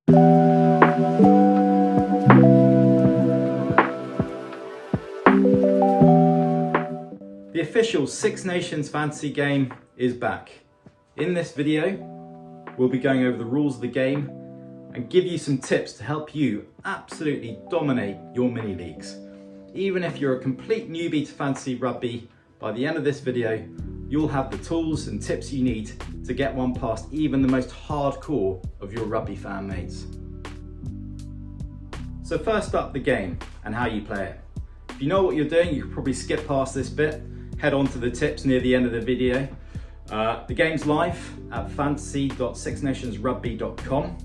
The official Six Nations fantasy game is back. In this video, we'll be going over the rules of the game and give you some tips to help you absolutely dominate your mini leagues. Even if you're a complete newbie to fantasy rugby, by the end of this video, you'll have the tools and tips you need to get one past even the most hardcore of your rugby fan mates. So first up, the game and how you play it. If you know what you're doing, you can probably skip past this bit, head on to the tips near the end of the video. The game's live at fantasy.sixnationsrugby.com.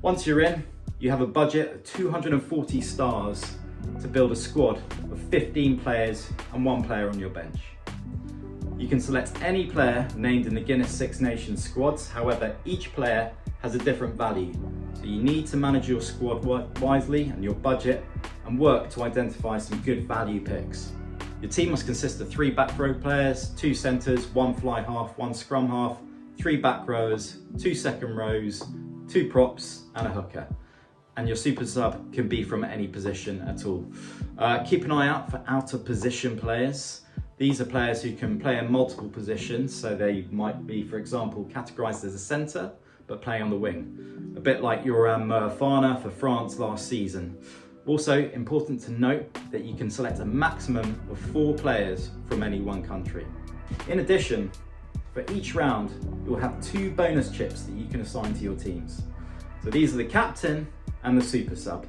Once you're in, you have a budget of 240 stars to build a squad of 15 players and one player on your bench. You can select any player named in the Guinness Six Nations squads, however, each player has a different value. So you need to manage your squad wisely and your budget and work to identify some good value picks. Your team must consist of 3 back row players, 2 centres, 1 fly half, 1 scrum half, 3 back rowers, 2 second rows, 2 props and a hooker. And your super sub can be from any position at all. Keep an eye out for out of position players. These are players who can play in multiple positions, so they might be, for example, categorised as a centre, but playing on the wing. A bit like Yoram Fana for France last season. Also important to note that you can select a maximum of 4 players from any one country. In addition, for each round, you'll have 2 bonus chips that you can assign to your teams. So these are the captain and the super sub.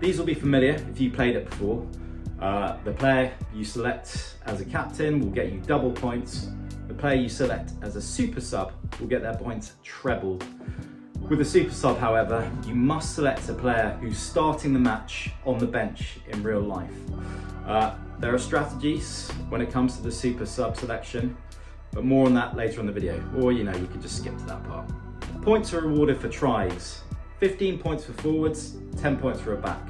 These will be familiar if you played it before. The player you select as a captain will get you double points. The player you select as a super sub will get their points trebled. With a super sub, however, you must select a player who's starting the match on the bench in real life. There are strategies when it comes to the super sub selection, but more on that later in the video, or you can just skip to that part. Points are rewarded for tries. 15 points for forwards, 10 points for a back.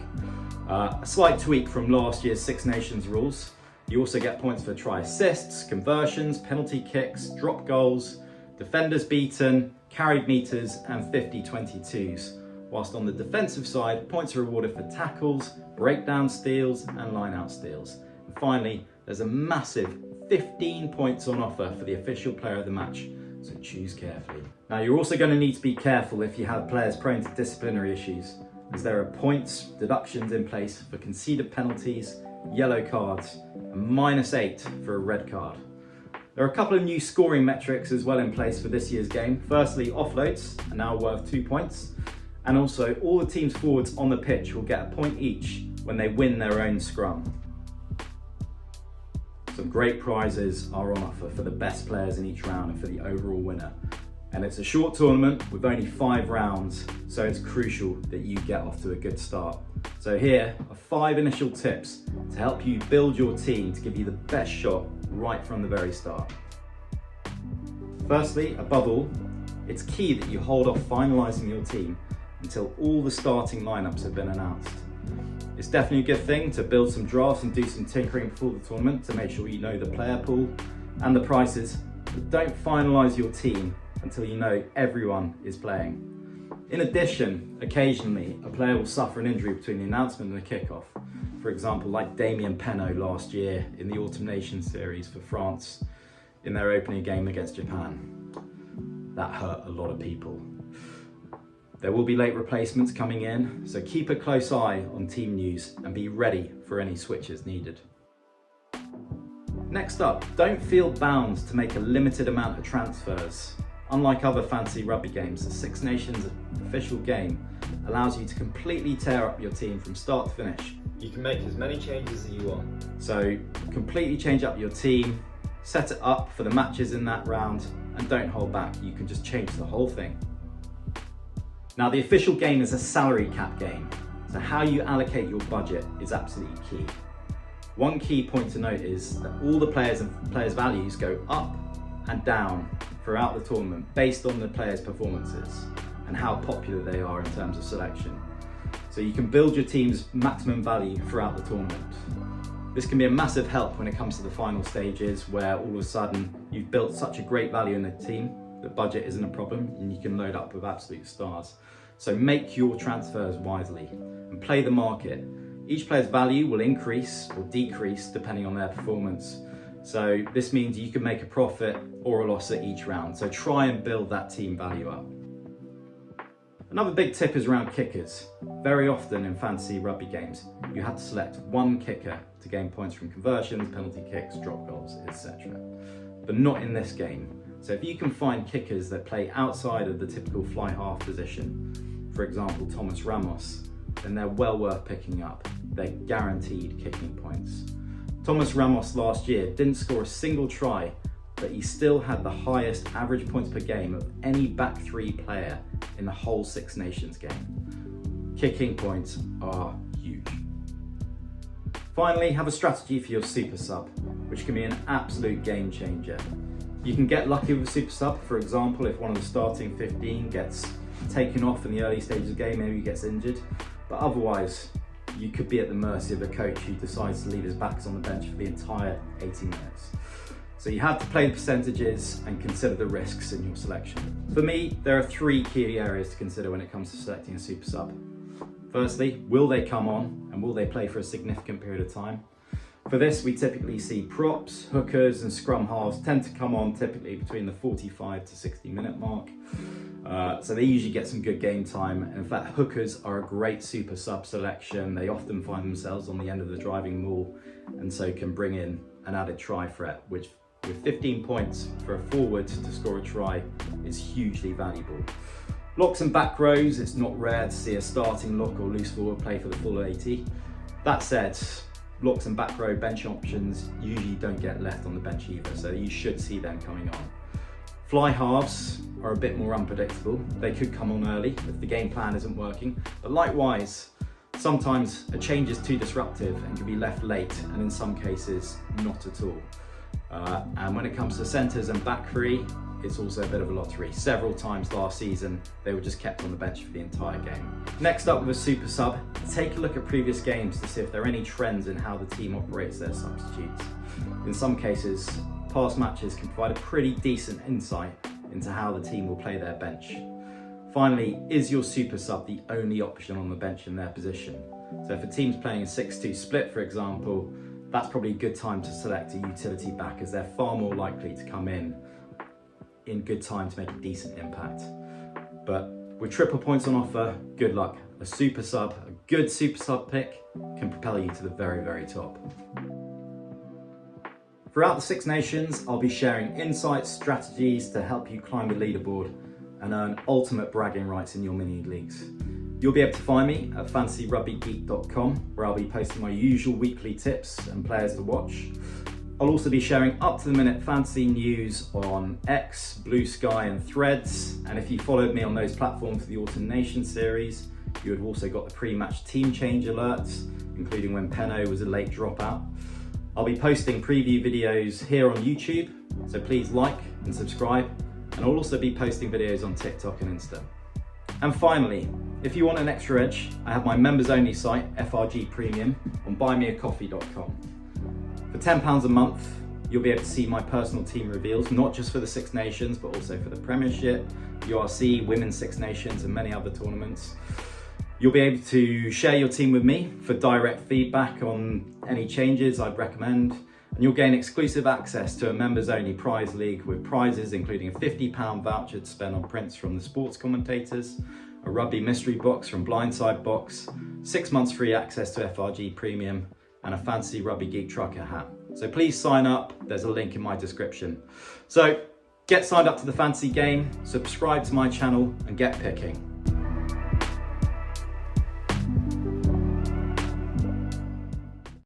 A slight tweak from last year's Six Nations rules. You also get points for try assists, conversions, penalty kicks, drop goals, defenders beaten, carried meters and 50-22s. Whilst on the defensive side, points are rewarded for tackles, breakdown steals and line-out steals. And finally, there's a massive 15 points on offer for the official player of the match, so choose carefully. Now you're also going to need to be careful if you have players prone to disciplinary issues, as there are points deductions in place for conceded penalties, yellow cards and -8 for a red card. There are a couple of new scoring metrics as well in place for this year's game. Firstly, offloads are now worth 2 points, and also all the team's forwards on the pitch will get a point each when they win their own scrum. Some great prizes are on offer for the best players in each round and for the overall winner. And it's a short tournament with only 5 rounds, so it's crucial that you get off to a good start. So here are 5 initial tips to help you build your team to give you the best shot right from the very start. Firstly, above all, it's key that you hold off finalising your team until all the starting lineups have been announced. It's definitely a good thing to build some drafts and do some tinkering before the tournament to make sure you know the player pool and the prices, but don't finalise your team until you know everyone is playing. In addition, occasionally a player will suffer an injury between the announcement and the kickoff. For example, like Damien Penaud last year in the Autumn Nations series for France in their opening game against Japan. That hurt a lot of people. There will be late replacements coming in, so keep a close eye on team news and be ready for any switches needed. Next up, don't feel bound to make a limited amount of transfers. Unlike other fantasy rugby games, the Six Nations official game allows you to completely tear up your team from start to finish. You can make as many changes as you want. So completely change up your team, set it up for the matches in that round, and don't hold back. You can just change the whole thing. Now the official game is a salary cap game, so how you allocate your budget is absolutely key. One key point to note is that all the players and players' values go up and down throughout the tournament based on the players' performances and how popular they are in terms of selection. So you can build your team's maximum value throughout the tournament. This can be a massive help when it comes to the final stages where all of a sudden you've built such a great value in the team, the budget isn't a problem and you can load up with absolute stars. So make your transfers wisely and play the market. Each player's value will increase or decrease depending on their performance. So this means you can make a profit or a loss at each round. So try and build that team value up. Another big tip is around kickers. Very often in fantasy rugby games, you have to select one kicker to gain points from conversions, penalty kicks, drop goals, etc. But not in this game. So if you can find kickers that play outside of the typical fly half position, for example, Thomas Ramos, then they're well worth picking up. They're guaranteed kicking points. Thomas Ramos last year didn't score a single try, but he still had the highest average points per game of any back three player in the whole Six Nations game. Kicking points are huge. Finally, have a strategy for your super sub, which can be an absolute game changer. You can get lucky with a super sub. For example, if one of the starting 15 gets taken off in the early stages of the game, maybe he gets injured, but otherwise, you could be at the mercy of a coach who decides to leave his backs on the bench for the entire 80 minutes. So you have to play the percentages and consider the risks in your selection. For me, there are three key areas to consider when it comes to selecting a super sub. Firstly, will they come on and will they play for a significant period of time? For this, we typically see props, hookers and scrum halves tend to come on typically between the 45 to 60 minute mark. So they usually get some good game time. And in fact, hookers are a great super sub selection. They often find themselves on the end of the driving maul and so can bring in an added try threat, which with 15 points for a forward to score a try is hugely valuable. Locks and back rows, it's not rare to see a starting lock or loose forward play for the full 80. That said, locks and back row bench options usually don't get left on the bench either, so you should see them coming on. Fly halves are a bit more unpredictable. They could come on early if the game plan isn't working, but likewise, sometimes a change is too disruptive and can be left late, and in some cases, not at all. And when it comes to centres and back three, it's also a bit of a lottery. Several times last season, they were just kept on the bench for the entire game. Next up with a super sub, take a look at previous games to see if there are any trends in how the team operates their substitutes. In some cases, past matches can provide a pretty decent insight into how the team will play their bench. Finally, is your super sub the only option on the bench in their position? So if a team's playing a 6-2 split, for example, that's probably a good time to select a utility back as they're far more likely to come in good time to make a decent impact. But with triple points on offer, good luck. A super sub, a good super sub pick can propel you to the very, very top. Throughout the Six Nations, I'll be sharing insights, strategies to help you climb the leaderboard and earn ultimate bragging rights in your mini leagues. You'll be able to find me at fantasyrugbygeek.com, where I'll be posting my usual weekly tips and players to watch. I'll also be sharing up-to-the-minute fantasy news on X, Blue Sky and Threads. And if you followed me on those platforms for the Autumn Nation series, you would have also got the pre-match team change alerts, including when Penno was a late dropout. I'll be posting preview videos here on YouTube, so please like and subscribe. And I'll also be posting videos on TikTok and Insta. And finally, if you want an extra edge, I have my members only site, FRG Premium, on buymeacoffee.com. For £10 a month, you'll be able to see my personal team reveals, not just for the Six Nations, but also for the Premiership, URC, Women's Six Nations, and many other tournaments. You'll be able to share your team with me for direct feedback on any changes I'd recommend, and you'll gain exclusive access to a members only prize league with prizes including a £50 voucher to spend on prints from the sports commentators, a rugby mystery box from Blindside Box, 6 months free access to FRG Premium, and a fancy Rugby Geek trucker hat. So please sign up, there's a link in my description. So get signed up to the fantasy game, subscribe to my channel and get picking.